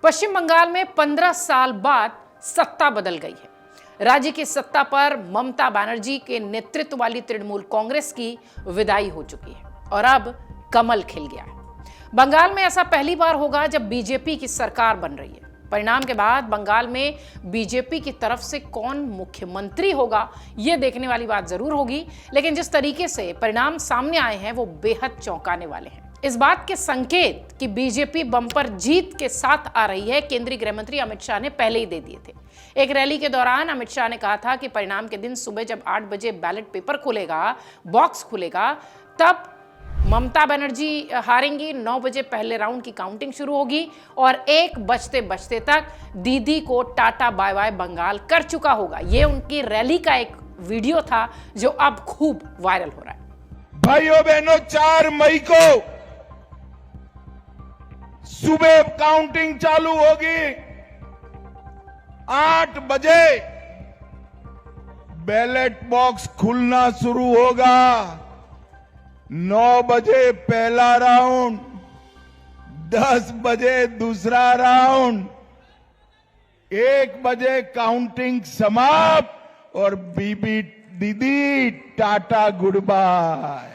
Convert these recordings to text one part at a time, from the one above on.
पश्चिम बंगाल में 15 साल बाद सत्ता बदल गई है। राज्य की सत्ता पर ममता बनर्जी के नेतृत्व वाली तृणमूल कांग्रेस की विदाई हो चुकी है और अब कमल खिल गया है। बंगाल में ऐसा पहली बार होगा जब बीजेपी की सरकार बन रही है। परिणाम के बाद बंगाल में बीजेपी की तरफ से कौन मुख्यमंत्री होगा यह देखने वाली बात जरूर होगी, लेकिन जिस तरीके से परिणाम सामने आए हैं वो बेहद चौंकाने वाले हैं। इस बात के संकेत कि बीजेपी बम्पर जीत के साथ आ रही है केंद्रीय गृह मंत्री अमित शाह ने पहले ही दे दिए थे। एक रैली के दौरान अमित शाह ने कहा था कि परिणाम के दिन सुबह जब 8 बजे बैलेट पेपर खुलेगा, बॉक्स खुलेगा, तब ममता बनर्जी हारेंगी। 9 बजे पहले राउंड की काउंटिंग शुरू होगी और 1 बजते बजते तक दीदी को टाटा बाय बाय बंगाल कर चुका होगा। ये उनकी रैली का एक वीडियो था जो अब खूब वायरल हो रहा है। भाइयों बहनों, 4 मई को सुबह काउंटिंग चालू होगी। 8 बजे बैलेट बॉक्स खुलना शुरू होगा। 9 बजे पहला राउंड, 10 बजे दूसरा राउंड, 1 बजे काउंटिंग समाप्त और बीबी दीदी टाटा गुड बाय।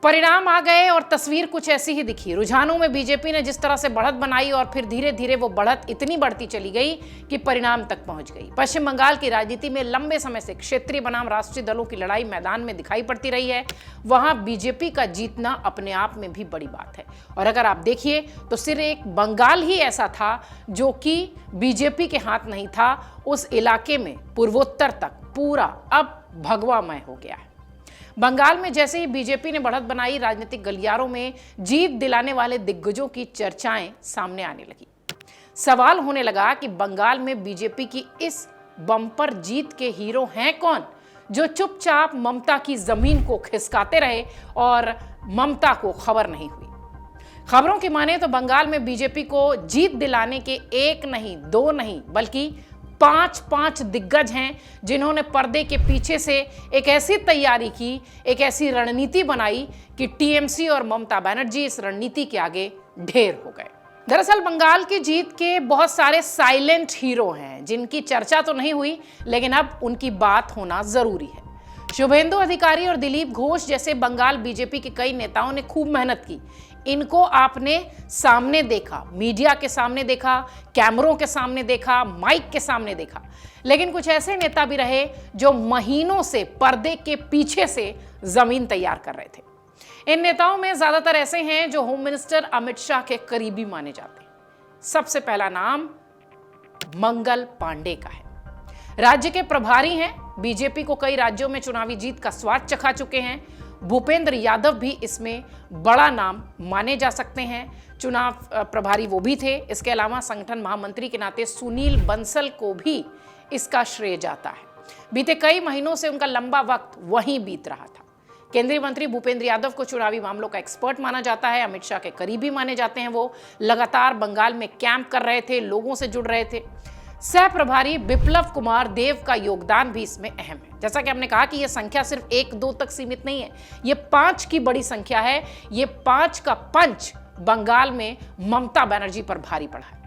परिणाम आ गए और तस्वीर कुछ ऐसी ही दिखी। रुझानों में बीजेपी ने जिस तरह से बढ़त बनाई और फिर धीरे धीरे वो बढ़त इतनी बढ़ती चली गई कि परिणाम तक पहुंच गई। पश्चिम बंगाल की राजनीति में लंबे समय से क्षेत्रीय बनाम राष्ट्रीय दलों की लड़ाई मैदान में दिखाई पड़ती रही है। वहां बीजेपी का जीतना अपने आप में भी बड़ी बात है। और अगर आप देखिए तो सिर्फ एक बंगाल ही ऐसा था जो कि बीजेपी के हाथ नहीं था। उस इलाके में पूर्वोत्तर तक पूरा अब भगवामय हो गया है। बंगाल में जैसे ही बीजेपी ने बढ़त बनाई, राजनीतिक गलियारों में जीत दिलाने वाले दिग्गजों की चर्चाएं सामने आने लगी। सवाल होने लगा कि बंगाल में बीजेपी की इस बम्पर जीत के हीरो हैं कौन, जो चुपचाप ममता की जमीन को खिसकाते रहे और ममता को खबर नहीं हुई। खबरों की माने तो बंगाल में बीजेपी को जीत दिलाने के 1 नहीं 2 नहीं बल्कि 5 दिग्गज हैं जिन्होंने पर्दे के पीछे से एक ऐसी तैयारी की, एक ऐसी रणनीति बनाई कि टीएमसी और ममता बनर्जी इस रणनीति के आगे ढेर हो गए। दरअसल बंगाल की जीत के बहुत सारे साइलेंट हीरो हैं जिनकी चर्चा तो नहीं हुई, लेकिन अब उनकी बात होना जरूरी है। शुभेंदु अधिकारी और दिलीप घोष जैसे बंगाल बीजेपी के कई नेताओं ने खूब मेहनत की। इनको आपने सामने देखा, मीडिया के सामने देखा, कैमरों के सामने देखा, माइक के सामने देखा। लेकिन कुछ ऐसे नेता भी रहे जो महीनों से पर्दे के पीछे से जमीन तैयार कर रहे थे। इन नेताओं में ज्यादातर ऐसे हैं जो होम मिनिस्टर अमित शाह के करीबी माने जाते हैं। सबसे पहला नाम मंगल पांडे का है। राज्य के प्रभारी हैं, बीजेपी को कई राज्यों में चुनावी जीत का स्वाद चखा चुके हैं। भूपेंद्र यादव भी इसमें बड़ा नाम माने जा सकते हैं। चुनाव प्रभारी वो भी थे। इसके अलावा संगठन महामंत्री के नाते सुनील बंसल को भी इसका श्रेय जाता है। बीते कई महीनों से उनका लंबा वक्त वहीं बीत रहा था। केंद्रीय मंत्री भूपेंद्र यादव को चुनावी मामलों का एक्सपर्ट माना जाता है। अमित शाह के करीबी माने जाते हैं। वो लगातार बंगाल में कैंप कर रहे थे, लोगों से जुड़ रहे थे। सह प्रभारी बिप्लब कुमार देव का योगदान भी इसमें अहम है। जैसा कि हमने कहा कि यह संख्या सिर्फ 1-2 तक सीमित नहीं है, ये 5 की बड़ी संख्या है। ये 5 का पंच बंगाल में ममता बनर्जी पर भारी पड़ा है।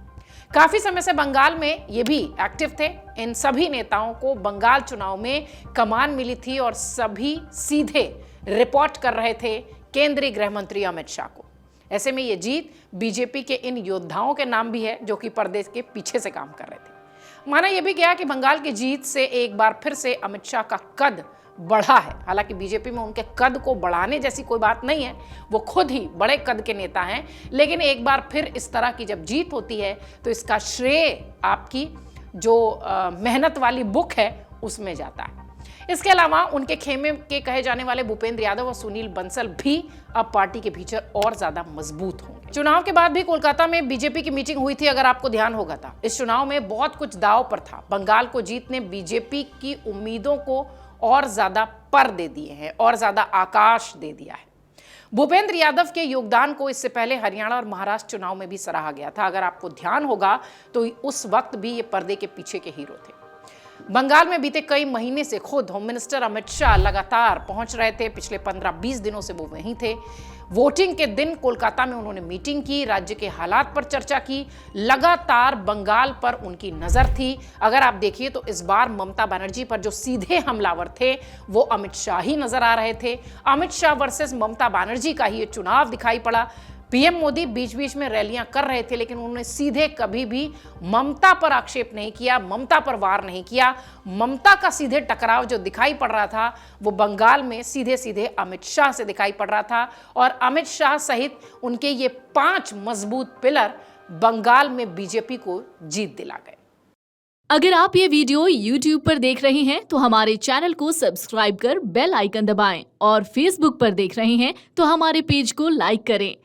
काफी समय से बंगाल में ये भी एक्टिव थे। इन सभी नेताओं को बंगाल चुनाव में कमान मिली थी और सभी सीधे रिपोर्ट कर रहे थे केंद्रीय गृह मंत्री अमित शाह को। ऐसे में ये जीत बीजेपी के इन योद्धाओं के नाम भी है जो कि पर्दे के पीछे से काम कर रहे थे। माना यह भी गया कि बंगाल की जीत से एक बार फिर से अमित शाह का कद बढ़ा है। हालांकि बीजेपी में उनके कद को बढ़ाने जैसी कोई बात नहीं है, वो खुद ही बड़े कद के नेता हैं। लेकिन एक बार फिर इस तरह की जब जीत होती है तो इसका श्रेय आपकी जो मेहनत वाली बुक है उसमें जाता है। इसके अलावा उनके खेमे के कहे जाने वाले भूपेंद्र यादव और सुनील बंसल भी अब पार्टी के भीतर और ज्यादा मजबूत होंगे। चुनाव के बाद भी कोलकाता में बीजेपी की मीटिंग हुई थी, अगर आपको ध्यान होगा था। इस चुनाव में बहुत कुछ दांव पर था। बंगाल को जीत ने बीजेपी की उम्मीदों को और ज्यादा पर दे दिए हैं और ज्यादा आकाश दे दिया है। भूपेंद्र यादव के योगदान को इससे पहले हरियाणा और महाराष्ट्र चुनाव में भी सराहा गया था। अगर आपको ध्यान होगा तो उस वक्त भी ये पर्दे के पीछे के हीरो थे। बंगाल में बीते कई महीने से खुद होम मिनिस्टर अमित शाह लगातार पहुंच रहे थे। पिछले 15-20 दिनों से वो वहीं थे। वोटिंग के दिन कोलकाता में उन्होंने मीटिंग की, राज्य के हालात पर चर्चा की। लगातार बंगाल पर उनकी नजर थी। अगर आप देखिए तो इस बार ममता बनर्जी पर जो सीधे हमलावर थे वो अमित शाह ही नजर आ रहे थे। अमित शाह वर्सेस ममता बनर्जी का ही ये चुनाव दिखाई पड़ा। पीएम मोदी बीच बीच में रैलियां कर रहे थे, लेकिन उन्होंने सीधे कभी भी ममता पर आक्षेप नहीं किया, ममता पर वार नहीं किया। ममता का सीधे टकराव जो दिखाई पड़ रहा था वो बंगाल में सीधे सीधे अमित शाह से दिखाई पड़ रहा था, और अमित शाह सहित उनके ये 5 मजबूत पिलर बंगाल में बीजेपी को जीत दिला गए। अगर आप ये वीडियो YouTube पर देख रहे हैं तो हमारे चैनल को सब्सक्राइब कर बेल आइकन दबाएं, और Facebook पर देख रहे हैं तो हमारे पेज को लाइक करें।